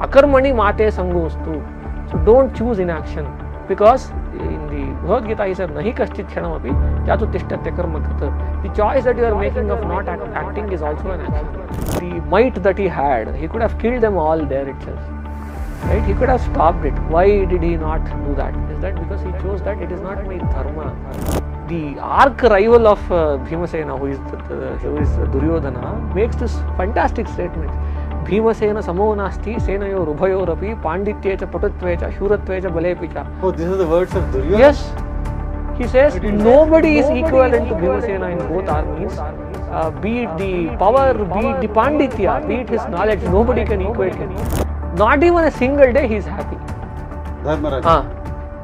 Akarmani mate sangostu. So don't choose inaction, because in the Bhagavad Gita he said nahi kaschit kshanamapi jatu tishtate karma krita. The choice that you are making of not acting is also an action. The might that he had, he could have killed them all there itself. Right? He could have stopped it. Why did he not do that? Is that because he chose that it is not my dharma? The arch rival of Bhimasena, who is Duryodhana, makes this fantastic statement. Bhimasena samo nasti senayo rubhayorapi pandityecha patutvecha shuratvecha balepicha. Oh, these are the words of Duryodhana? Yes. He says nobody is equivalent to Bhimasena in both armies. Be it the power, be it the panditya, be it his knowledge, nobody can equate him. Not even a single day he is happy. Dharma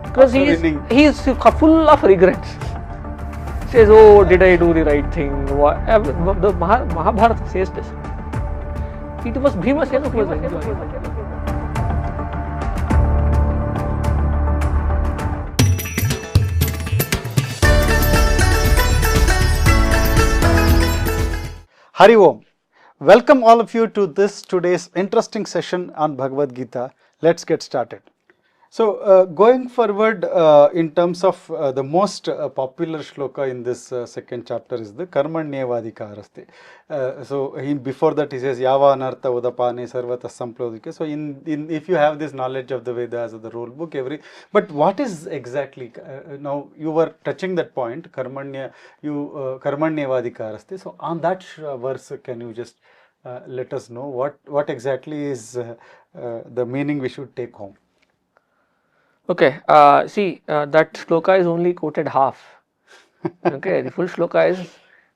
because he is full of regrets. Says, oh, did I do the right thing? The Mahabharata says this. It was Bhimasena who was enjoying. Hari Om. Welcome all of you to today's interesting session on Bhagavad Gita. Let's get started. So, going forward in terms of the most popular shloka in this second chapter is the Karmanye Vadhikaraste. Before that he says Yava Anartha Udapane Sarvata Samplodike. So, if you have this knowledge of the Vedas or the rule book, but what is exactly, now you were touching that point, Karmanye Vadhikaraste. So, on that verse, can you just let us know what exactly is the meaning we should take home? Okay, that shloka is only quoted half. Okay, the full shloka is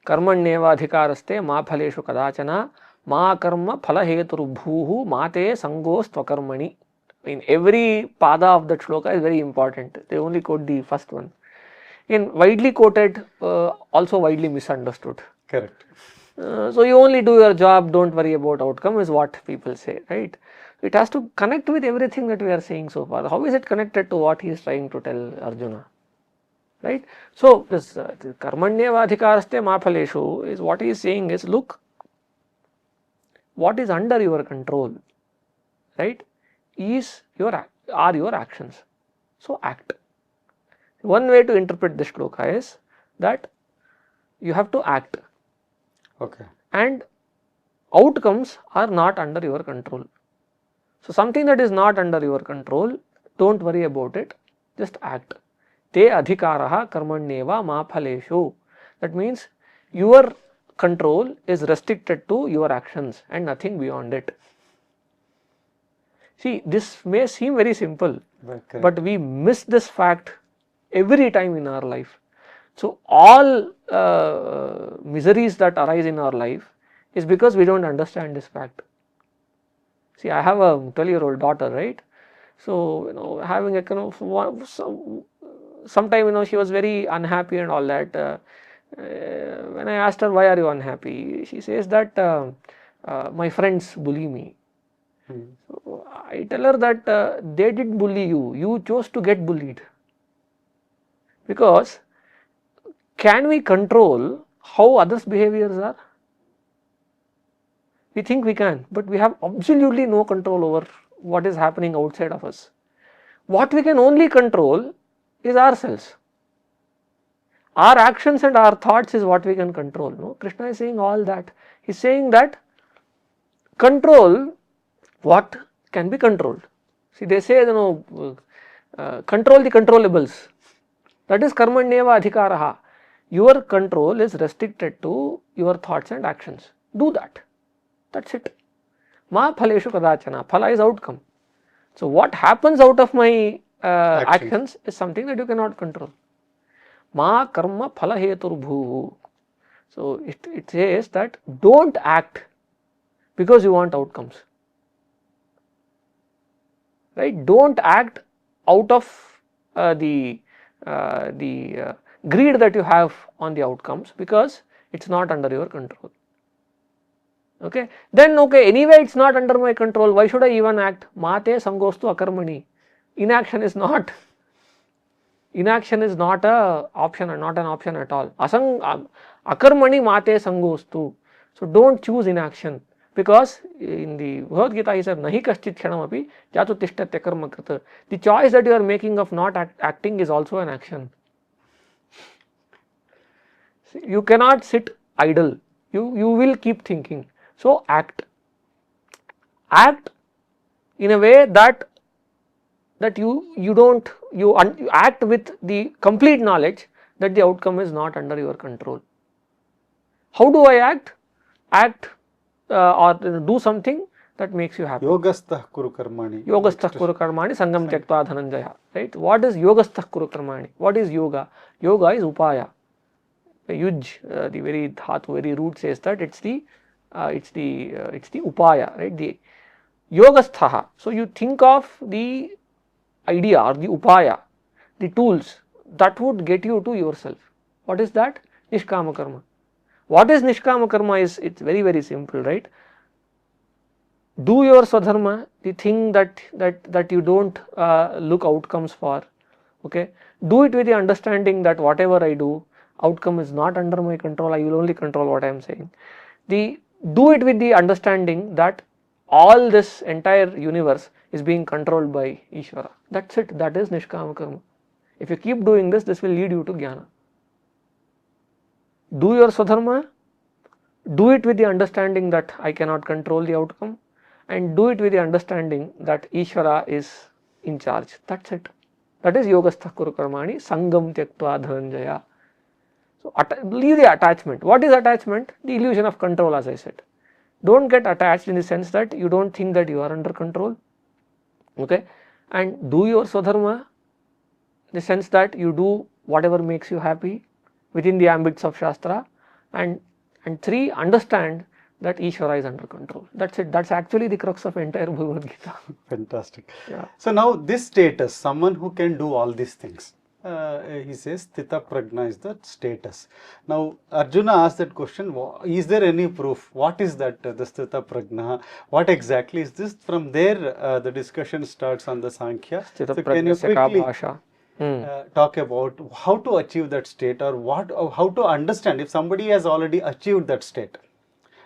Karmanye Vadhikaraste ma Phaleshu Kadachana ma karma phalahetur bhuhu mate sangostva karmani. In every pada of that shloka is very important. They only quote the first one. In widely quoted, also widely misunderstood. Correct. So you only do your job, don't worry about outcome is what people say, right? It has to connect with everything that we are saying so far. How is it connected to what he is trying to tell Arjuna? Right? So, this Karmanye Vadhikaraste ma Phaleshu is what he is saying is, look, what is under your control, right, are your actions. So, act. One way to interpret this shloka is that you have to act. Okay. And outcomes are not under your control. So, something that is not under your control, don't worry about it, just act. Te adhikaraha karmanyeva ma phaleshu. That means your control is restricted to your actions and nothing beyond it. See, this may seem very simple, but we miss this fact every time in our life. So, all miseries that arise in our life is because we don't understand this fact. See, I have a 12-year-old daughter, right? So, having a kind of sometime, she was very unhappy and all that. When I asked her, why are you unhappy? She says that my friends bully me. So, I tell her that they did bully you. You chose to get bullied. Because can we control how others' behaviors are? We think we can, but we have absolutely no control over what is happening outside of us. What we can only control is ourselves. Our actions and our thoughts is what we can control. No? Krishna is saying all that. He is saying that control what can be controlled. See, they say, control the controllables. That is karmanyeva adhikaraha. Your control is restricted to your thoughts and actions. Do that. That's it. Ma phaleshu kadachana. Phala is outcome. So, what happens out of my actions is something that you cannot control. Ma karma phalahetur bhuhu. So, it says that don't act because you want outcomes. Right? Don't act out of the greed that you have on the outcomes, because it's not under your control. Okay, then anyway it's not under my control, why should I even act? Mate sangostu akarmani. Inaction is not a option, or not an option at all. Akarmani mate sangostu. So don't choose inaction. Because in the Bhagavad Gita he said, Nahi kaschit kshanamapi jatu tishtatya karma krita. The choice that you are making of not acting is also an action. See, you cannot sit idle. You will keep thinking. So act. Act in a way that you act with the complete knowledge that the outcome is not under your control. How do I act? Act or do something that makes you happy. Yogastha kuru karmani. Yogastha kuru karmani sangam tyaktva dhananjaya. Right? What is yogastha kuru karmani? What is yoga? Yoga is upaya. Yuj, the very dhatu, very root says that it's the upaya, right? The yogastha. So you think of the idea or the upaya, the tools that would get you to yourself. What is that? Nishkama karma. What is Nishkama karma? It's very, very simple, right? Do your swadharma, the thing that you don't look outcomes for. Okay, do it with the understanding that whatever I do, outcome is not under my control. I will only control what I am saying. Do it with the understanding that all this entire universe is being controlled by Ishvara. That's it. That is Nishkama karma. If you keep doing this, this will lead you to jnana. Do your swadharma, do it with the understanding that I cannot control the outcome, and do it with the understanding that Ishvara is in charge. That's it. That is yogastha kuru karmani sangam tyaktva dhananjaya. So leave the attachment. What is attachment? The illusion of control, as I said. Don't get attached in the sense that you don't think that you are under control. Okay, and do your swadharma, in the sense that you do whatever makes you happy within the ambits of Shastra, and 3, understand that Ishvara is under control. That's it. That's actually the crux of entire Bhagavad Gita. Fantastic. Yeah. So now this status, someone who can do all these things, he says Sthitapragna is the status. Now Arjuna asked that question, is there any proof? What is that, the Sthitapragna? What exactly is this? From there the discussion starts on the Sankhya. So can you quickly talk about how to achieve that state, or how to understand if somebody has already achieved that state?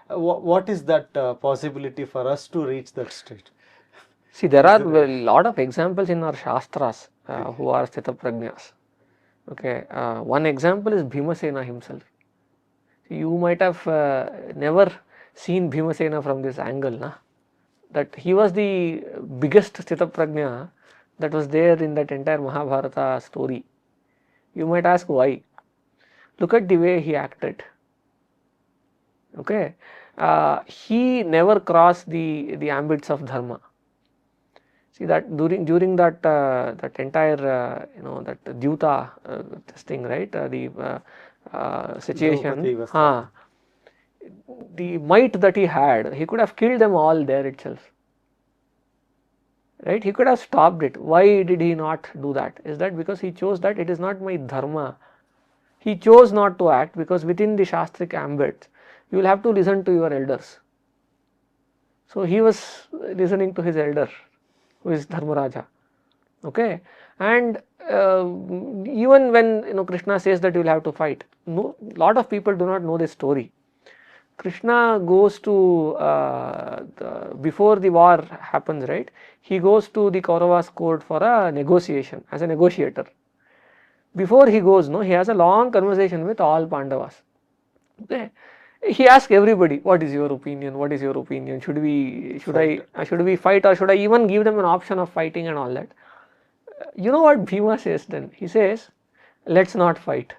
What is that possibility for us to reach that state? See, there are a lot of examples in our Shastras who are Sthitaprajnas. Okay, one example is Bhimasena himself. You might have never seen Bhimasena from this angle, na? That he was the biggest Sthitaprajna that was there in that entire Mahabharata story. You might ask why. Look at the way he acted. Okay, he never crossed the ambits of Dharma. See that during that that entire that Dyuta testing, right? The situation. The might that he had, he could have killed them all there itself. Right? He could have stopped it. Why did he not do that? Is that because he chose that it is not my dharma? He chose not to act because within the Shastric ambit, you will have to listen to your elders. So he was listening to his elder, who is Dharmaraja. Okay, and even when Krishna says that you will have to fight, lot of people do not know this story. Krishna goes to before the war happens, right? He goes to the Kauravas court for a negotiation as a negotiator. Before he goes, he has a long conversation with all Pandavas. Okay. He asks everybody, what is your opinion? What is your opinion? Should we fight, or should I even give them an option of fighting and all that? You know what Bhima says then? He says, let's not fight.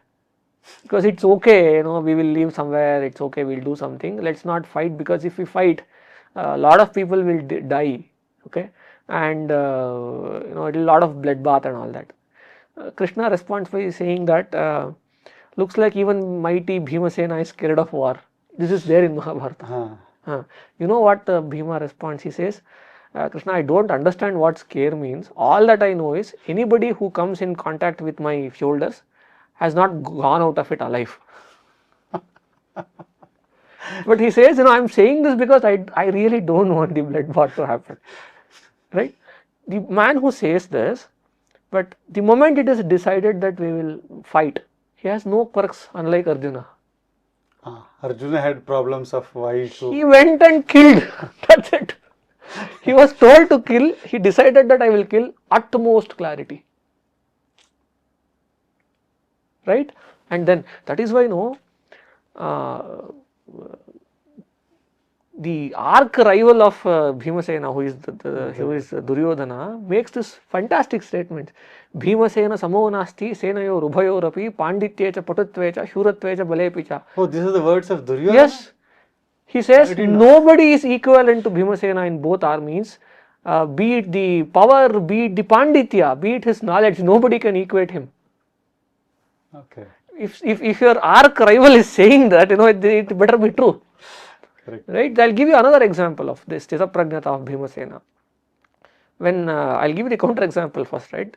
Because it's okay, we will live somewhere, it's okay, we'll do something. Let's not fight, because if we fight, a lot of people will die. Okay, and it will a lot of bloodbath and all that. Krishna responds by saying that looks like even mighty Bhimasena is scared of war. This is there in Mahabharata. You know what Bhima responds? He says, Krishna, I don't understand what scare means. All that I know is anybody who comes in contact with my shoulders has not gone out of it alive. But he says, I am saying this because I really don't want the bloodbath to happen. Right? The man who says this, but the moment it is decided that we will fight, he has no quirks, unlike Arjuna. Arjuna had problems of why to. He went and killed. That's it. He was told to kill. He decided that I will kill. Utmost clarity. Right? And then that is why the arch rival of Bhimasena, who is Duryodhana, makes this fantastic statement. Bhimasena samo nasti senayo rubhayorapi pandityecha patutvecha shuratvecha balepicha. Oh, these are the words of Duryodhana? Yes. He says nobody is equivalent to Bhimasena in both armies. Be it the power, be it the panditya, be it his knowledge, nobody can equate him. Okay. If your arch rival is saying that, it better be true. Correct. Right? I'll give you another example of this Sthitaprajna of Bhimasena. When I'll give you the counter example first, right?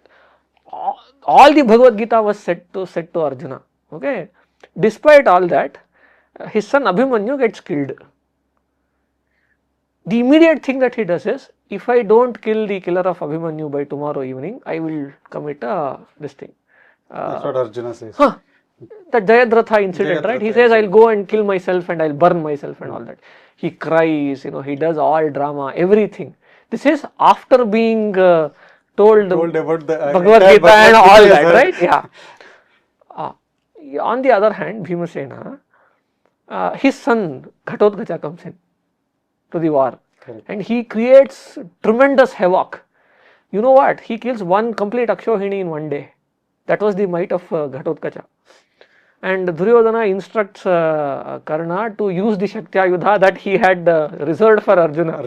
All the Bhagavad Gita was said to Arjuna. Okay. Despite all that, his son Abhimanyu gets killed. The immediate thing that he does is, if I don't kill the killer of Abhimanyu by tomorrow evening, I will commit this thing. That's what Arjuna says. That Jayadratha incident, right? He says, I'll go and kill myself and I'll burn myself and all that. He cries, he does all drama, everything. This is after being told about the Bhagavad Gita and all that, right? Yeah. On the other hand, Bhimasena, his son Ghatotkacha comes in to the war. Correct. And he creates tremendous havoc. You know what? He kills one complete Akshohini in one day. That was the might of Ghatotkacha. And Duryodhana instructs Karna to use the Shaktayudha that he had reserved for Arjuna.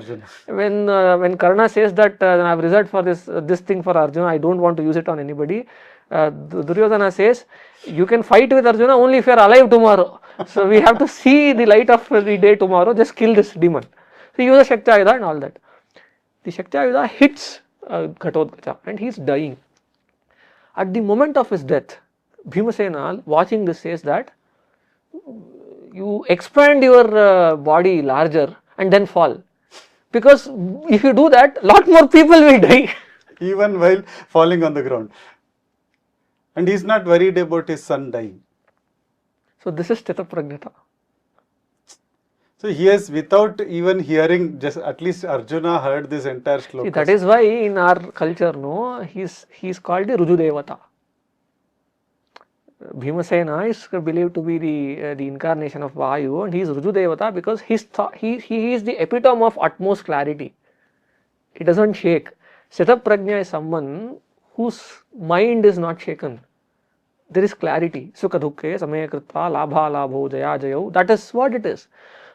When Karna says that I have reserved for this thing for Arjuna, I don't want to use it on anybody, Duryodhana says, you can fight with Arjuna only if you are alive tomorrow. So we have to see the light of the day tomorrow, just kill this demon. So he uses Shaktayudha and all that. The Shaktayudha hits Ghatotkacha and he is dying. At the moment of his death, Bhimasena, watching this, says that you expand your body larger and then fall. Because if you do that, lot more people will die. Even while falling on the ground. And he is not worried about his son dying. So this is Sthitaprajna. So he has, without even hearing, just at least Arjuna heard this entire shloka. See, that is why in our culture, he's called the Rujudevata. Bhimasena is believed to be the incarnation of Vayu, and he is Rujudevata because he is the epitome of utmost clarity. It doesn't shake. Sthitaprajna is someone whose mind is not shaken. There is clarity. Sukha dukkhe samaya kritva labha labho jaya jayo. That is what it is.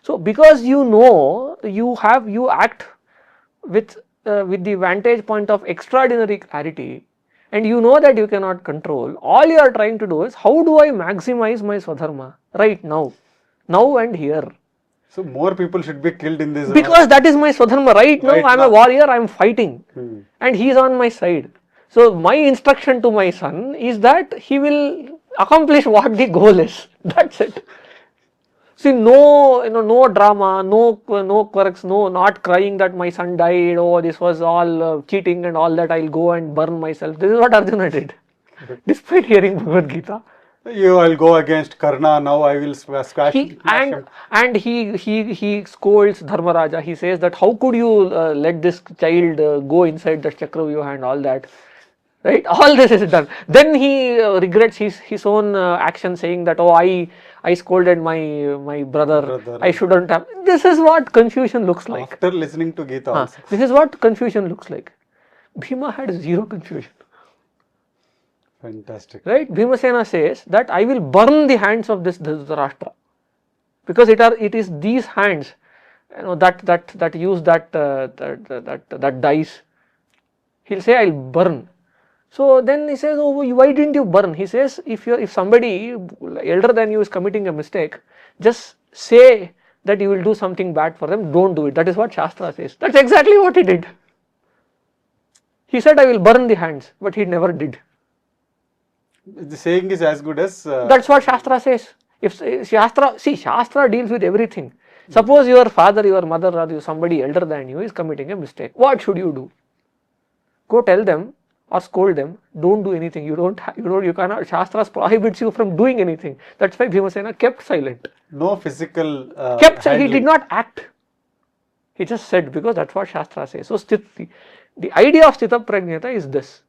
So because you act with the vantage point of extraordinary clarity, and you know that you cannot control, all you are trying to do is, how do I maximize my Swadharma right now and here. So more people should be killed in this. Because that is my Swadharma right now. I am a warrior, I am fighting and he is on my side. So my instruction to my son is that he will accomplish what the goal is. That's it. See, no drama, no quirks, not crying that my son died, this was all cheating and all that, I'll go and burn myself. This is what Arjuna did. Despite hearing Bhagavad Gita. I'll go against Karna, now I will smash him. And he scolds Dharmaraja. He says that how could you let this child go inside the Chakravyuha and all that. Right? All this is done. Then he regrets his own action, saying that, I scolded my brother. I shouldn't have. This is what confusion looks like. After listening to Gita also. This is what confusion looks like. Bhima had zero confusion. Fantastic. Right? Bhimasena says that I will burn the hands of this Dhritarashtra. Because it is these hands that use that dice. He'll say, I'll burn. So then he says, why didn't you burn? He says, if somebody elder than you is committing a mistake, just say that you will do something bad for them, don't do it. That is what Shastra says. That's exactly what he did. He said, I will burn the hands, but he never did. The saying is as good as... That's what Shastra says. Shastra deals with everything. Suppose your father, your mother, or somebody elder than you is committing a mistake. What should you do? Go tell them, or scold them, don't do anything. You cannot, Shastras prohibits you from doing anything. That's why Bhimasena kept silent. No physical He did not act. He just said, because that's what Shastra says. So the idea of Sthitaprajna is this,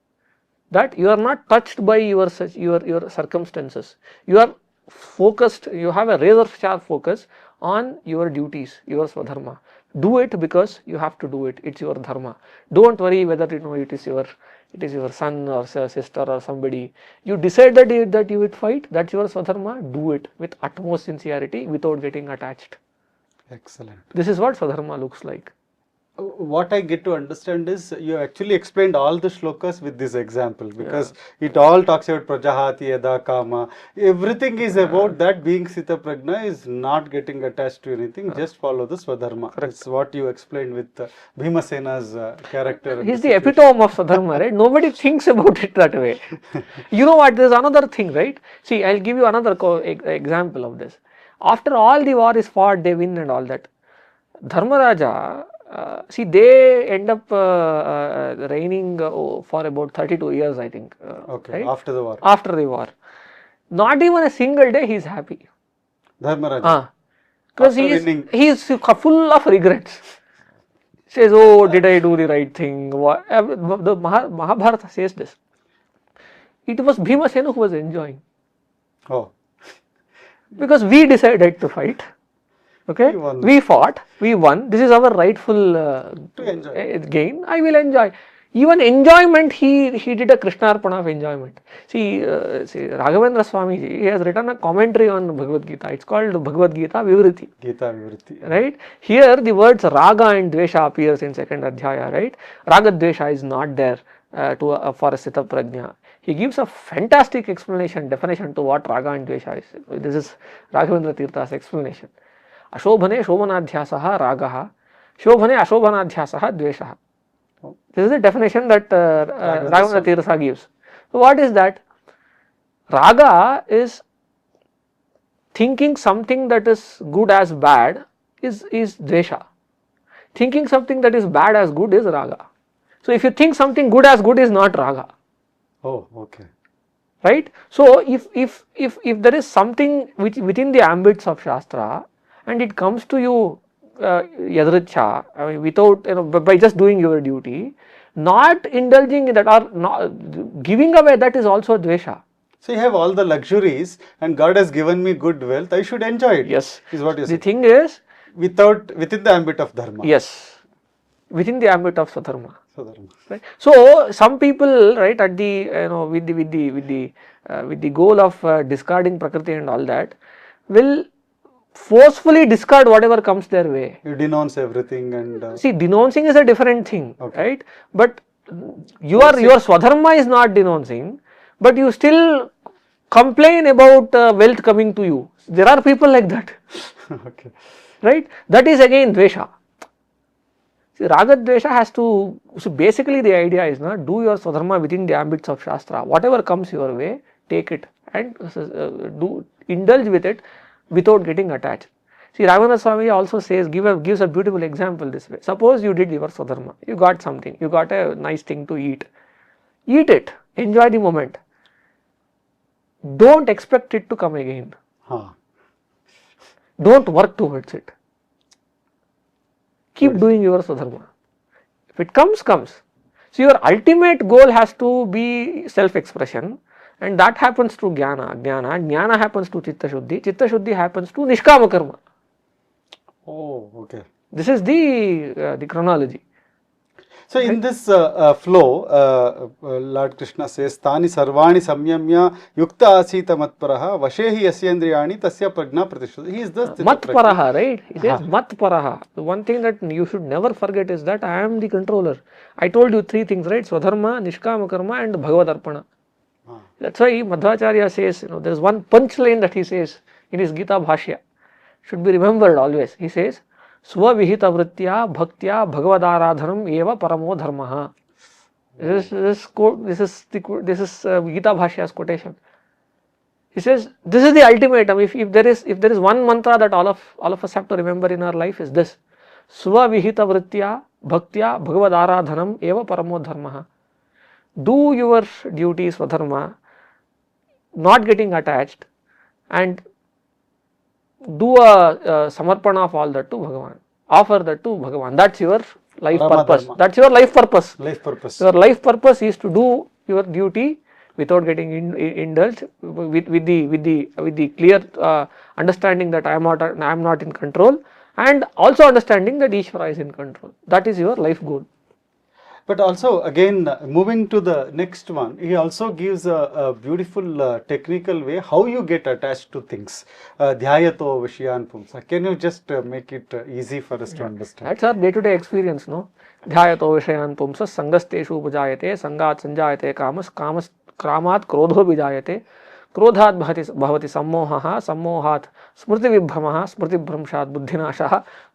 that you are not touched by your circumstances. You are focused, you have a razor sharp focus on your duties, your Swadharma. Do it because you have to do it. It's your dharma. Don't worry whether it is your son or sister or somebody. You decide that you would fight. That's your Swadharma. Do it with utmost sincerity without getting attached. Excellent. This is what Swadharma looks like. What I get to understand is you actually explained all the shlokas with this example, because it all talks about prajahati, Adhika Masa. Everything is about that. Being Sthitaprajna is not getting attached to anything, just follow the Swadharma. That's what you explained with Bhimasena's character. He's the epitome of Swadharma, right? Nobody thinks about it that way. You know what? There's another thing, right? See, I'll give you another example of this. After all the war is fought, they win and all that. Dharmaraja, see, they end up reigning for about 32 years, I think. Okay, right? after the war. After the war. Not even a single day he is happy. Dharmaraja. Because he is full of regrets. Says, oh, did I do the right thing? The Mahabharata says this. It was Bhimasena who was enjoying. Oh. Because we decided to fight. Okay, we fought, we won. This is our rightful gain. I will enjoy. Even enjoyment, he did a Krishnarpana of enjoyment. See, Raghavendra Swamiji, he has written a commentary on Bhagavad Gita. It's called Bhagavad Gita Vivriti. Right? Here the words Raga and Dvesha appears in second Adhyaya, right? Raga Dvesha is not there for a Sthitaprajna. He gives a fantastic definition to what Raga and Dvesha is. This is Raghavendra Tirtha's explanation. Ashobhane Shobhanadhyasaha Ragaha, Shobhane Ashobhanadhyasaha Dveshaha. This is the definition that Raghavendra Tirtha gives. So what is that? Raga is thinking something that is good as bad is Dvesha. Thinking something that is bad as good is Raga. So if you think something good as good is not Raga. Oh, okay. Right? So if there is something which within the ambits of Shastra and it comes to you yadricha, I mean without, by just doing your duty, not indulging in that or not giving away, that is also dvesha. So you have all the luxuries and God has given me good wealth, I should enjoy it. Yes. Is what you say. The thing is, within the ambit of dharma. Yes. Within the ambit of Swadharma. Right? So some people, right, at the with the goal of discarding Prakriti and all that, will forcefully discard whatever comes their way. You denounce everything and see, denouncing is a different thing, okay. right? But your Swadharma is not denouncing, but you still complain about wealth coming to you. There are people like that. Okay. Right? That is again dvesha. See, Raga Dvesha has to, so basically the idea is not do your Swadharma within the ambits of Shastra. Whatever comes your way, take it and indulge with it without getting attached. See, Raghavendra Swami also says, gives a beautiful example this way. Suppose you did your Swadharma, you got something, you got a nice thing to eat. Eat it, enjoy the moment. Don't expect it to come again. Don't work towards it. Keep doing your Swadharma. If it comes, comes. So your ultimate goal has to be self-expression, and that happens through Jnana happens to Chitta Shuddhi happens to Nishkama Karma. Oh, okay. This is the chronology. So in this flow, Lord Krishna says, Tani sarvani samyamya yukta asita matparaha vashehi yasyendriyani tasya prajna pratishtha. He is the matparaha, right? He says matparaha. The one thing that you should never forget is that I am the controller. I told you three things, right? Swadharma, Nishkama Karma and Bhagavad Arpana. That's why Madhvacharya says, there is one punchline that he says in his Gita Bhashya. Should be remembered always. He says, Svavihita vritya bhaktya bhagavadaradhanam eva paramo dharmaha. This is Gita Bhashya's quotation. He says, this is the ultimate. If there is one mantra that all of us have to remember in our life is this: Svavihita vritya bhaktya bhagavadaradhanam eva paramo dharmaha. do your duties, Swadharma, not getting attached, and do a samarpana of all that to Bhagavan. Offer that to Bhagavan. That's your life purpose. Dharma. That's your life purpose. Life purpose. Your life purpose is to do your duty without getting indulged, with the clear understanding that I am not in control, and also understanding that Ishvara is in control. That is your life goal. But also again moving to the next one, he also gives a beautiful technical way how you get attached to things. Dhyayato Vishayan Pumsa. Can you just make it easy for us to understand? That's our day-to-day experience, no? Dhyayato Vishayan Pumsa Sangasteshu Upajayate Sangat Sanjayate Kramat Krodho Vijayate Krodhat Bhavati Sammohaha Sammohat Smrti Vibhramaha Smrti Bhramshat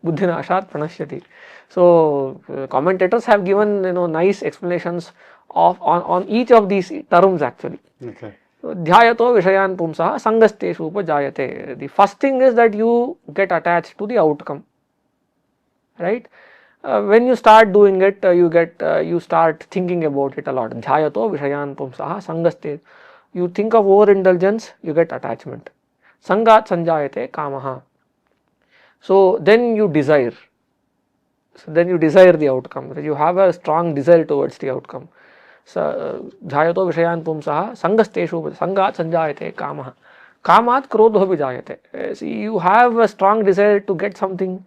Buddhinashat Pranashyati. So commentators have given nice explanations on each of these terms actually. Okay. So, Dhyayato Vishayan Pumsa Sangasteshu Upajayate. The first thing is that you get attached to the outcome, right? When you start doing it, you start thinking about it a lot. Dhyayato Vishayan Pumsa Sangaste. You think of overindulgence, you get attachment. Sangat Sanjayate Kamaha. So then you desire. So then you desire the outcome. You have a strong desire towards the outcome. So Dhyayato Vishayan Pumsa Sangasteshu Sangat Sanjayate Kamaha. Kamat Krodho Vijayate. See, you have a strong desire to get something.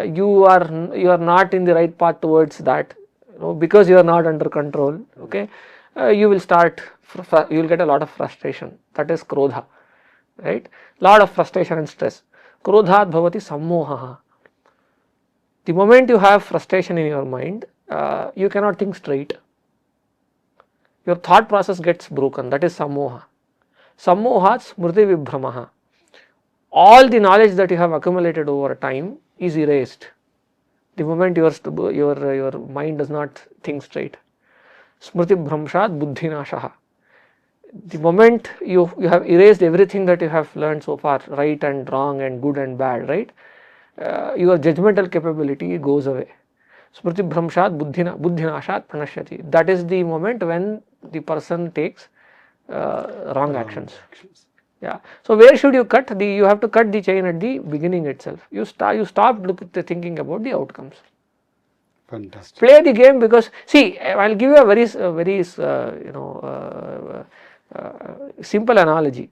You are not in the right path towards that, because you are not under control. Okay, you will get a lot of frustration. That is krodha, right? Lot of frustration and stress. Krodhat bhavati sammohaha. The moment you have frustration in your mind, you cannot think straight. Your thought process gets broken. That is sammoha. Sammohat smrti vibhramaha. All the knowledge that you have accumulated over time is erased the moment your mind does not think straight. Smrti Bhramshat Buddhinashaha. The moment you have erased everything that you have learned so far, right and wrong and good and bad, right? Your judgmental capability goes away. Smrti Bhramshat Buddhinashat Pranashyati. That is the moment when the person takes wrong actions. Yeah. So where should you cut? You have to cut the chain at the beginning itself. You stop thinking about the outcomes. Fantastic. Play the game, because see, I'll give you a very simple analogy.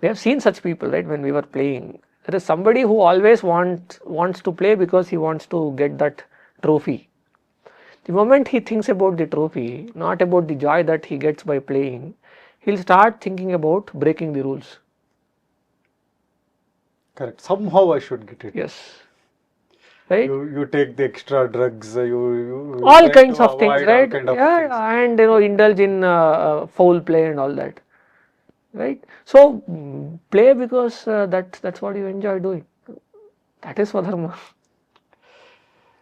We have seen such people, right? When we were playing, there is somebody who always wants to play because he wants to get that trophy. The moment he thinks about the trophy, not about the joy that he gets by playing, he'll start thinking about breaking the rules. Correct. Somehow I should get it. Yes. Right? You take the extra drugs, you all kinds of things, right? Kind of things. And indulge in foul play and all that, right? So play because that's what you enjoy doing. That is Dharma.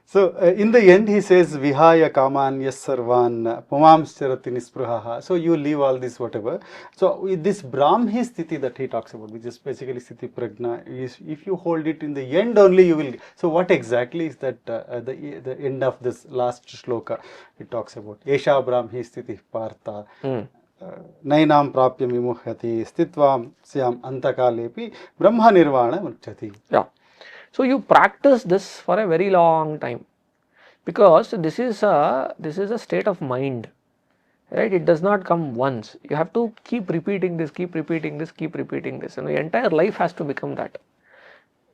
So in the end he says Vihaya Kamanyas Sarvan Pumams Charati Nispruhaha. So you leave all this whatever. So with this Braahmi Sthiti that he talks about, which is basically Sthitapragya, is if you hold it in the end only you will. So what exactly is that the end of this last shloka it talks about? Esha Braahmi Sthiti Partha. Nainam Prapya Vimuhyati Sthitvam Syam Antakalepi Brahma Nirvana Murchati. Yeah. So you practice this for a very long time, because this is a state of mind, right? It does not come once. You have to keep repeating this, keep repeating this, keep repeating this, and the entire life has to become that.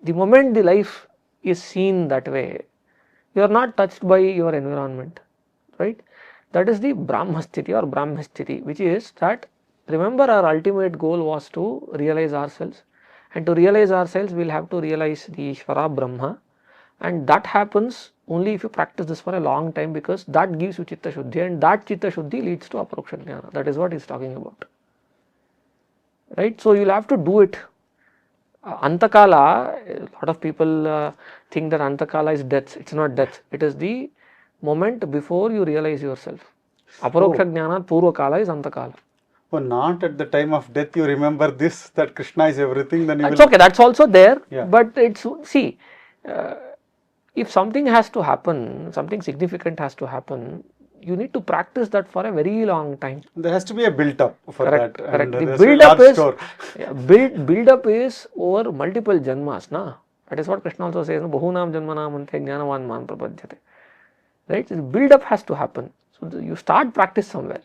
The moment the life is seen that way, you are not touched by your environment, right? That is the Brahma Sthiti or Braahmi Sthiti, which is that, remember, our ultimate goal was to realize ourselves. And to realize ourselves, we will have to realize the Ishvara Brahma, and that happens only if you practice this for a long time, because that gives you Chitta Shuddhi, and that Chitta Shuddhi leads to Aparoksha Jnana. That is what he is talking about, right? So you will have to do it. Antakala, a lot of people think that Antakala is death. It is not death. It is the moment before you realize yourself. Aparoksha Jnana Purva Kala is Antakala. Well, not at the time of death you remember this, that Krishna is everything, then you will... okay, that's also there, yeah. But it's, see, if something has to happen, something significant has to happen, you need to practice that for a very long time. There has to be a build up for Correct, that. correct. And The there's build a up large is store. build up is over multiple janmas, na. That is what Krishna also says, Bahunam janmanam ante jnanavan man prapadyate. Right? The build up has to happen. So you start practice somewhere.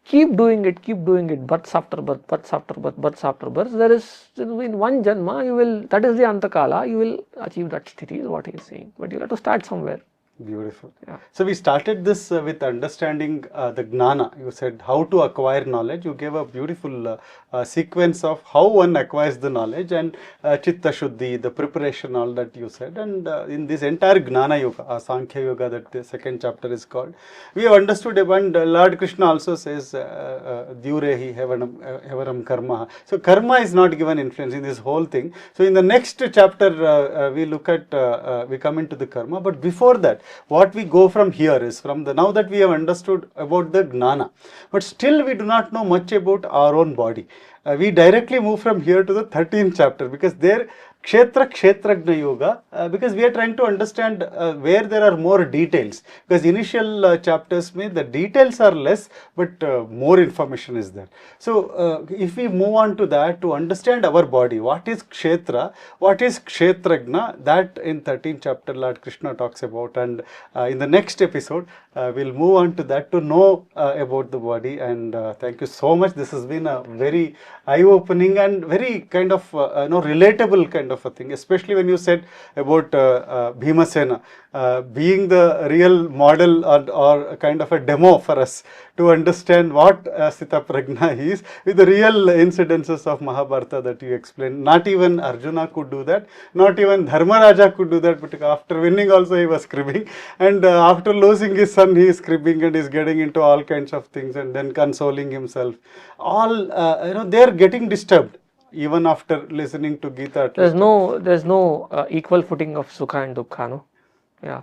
Keep doing it, births after birth, births after birth, births after birth. There is, in one janma, you will, that is the Antakala, you will achieve that sthiti, is what he is saying. But you have to start somewhere. Beautiful. Yeah. So we started this with understanding the gnana. You said how to acquire knowledge. You gave a beautiful sequence of how one acquires the knowledge, and chitta shuddhi, the preparation, all that you said. And in this entire gnana yoga, Sankhya Yoga, that the second chapter is called, we have understood, and Lord Krishna also says, Dyurehi hevaram karma. So karma is not given influence in this whole thing. So in the next chapter, we look at, we come into the karma. But before that, what we go from here is from the, now that we have understood about the gnana, but still we do not know much about our own body. We directly move from here to the 13th chapter, because there Kshetrajna Yoga, because we are trying to understand where there are more details, because initial chapters may the details are less, but more information is there. So if we move on to that, to understand our body, what is Kshetra, what is Kshetrajna, that in 13th chapter Lord Krishna talks about, and in the next episode we'll move on to that to know about the body. And thank you so much. This has been a very eye-opening and very kind of relatable kind of a thing, especially when you said about Bhimasena being the real model, or kind of a demo for us to understand what Sthitapragya is, with the real incidences of Mahabharata that you explained. Not even Arjuna could do that, not even Dharma could do that, but after winning also he was cribbing, and after losing his son he is cribbing and is getting into all kinds of things, and then consoling himself. All they are getting disturbed even after listening to Gita. There's no equal footing of sukha and dukkha, no? Yeah.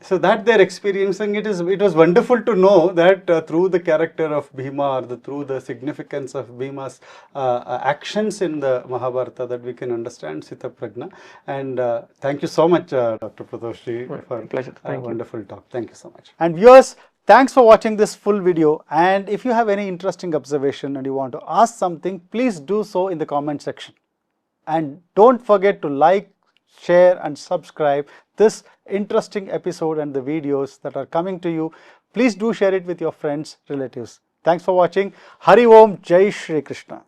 So that they're experiencing, it was wonderful to know that through the character of Bhima, or through the significance of Bhima's actions in the Mahabharata, that we can understand Sthitaprajna. And thank you so much, Dr. Prathosh, for pleasure. Thank you. Wonderful talk. Thank you so much. And viewers, thanks for watching this full video. And if you have any interesting observation and you want to ask something, please do so in the comment section. And don't forget to like, share and subscribe this interesting episode and the videos that are coming to you. Please do share it with your friends, relatives. Thanks for watching. Hari Om, Jai Shri Krishna.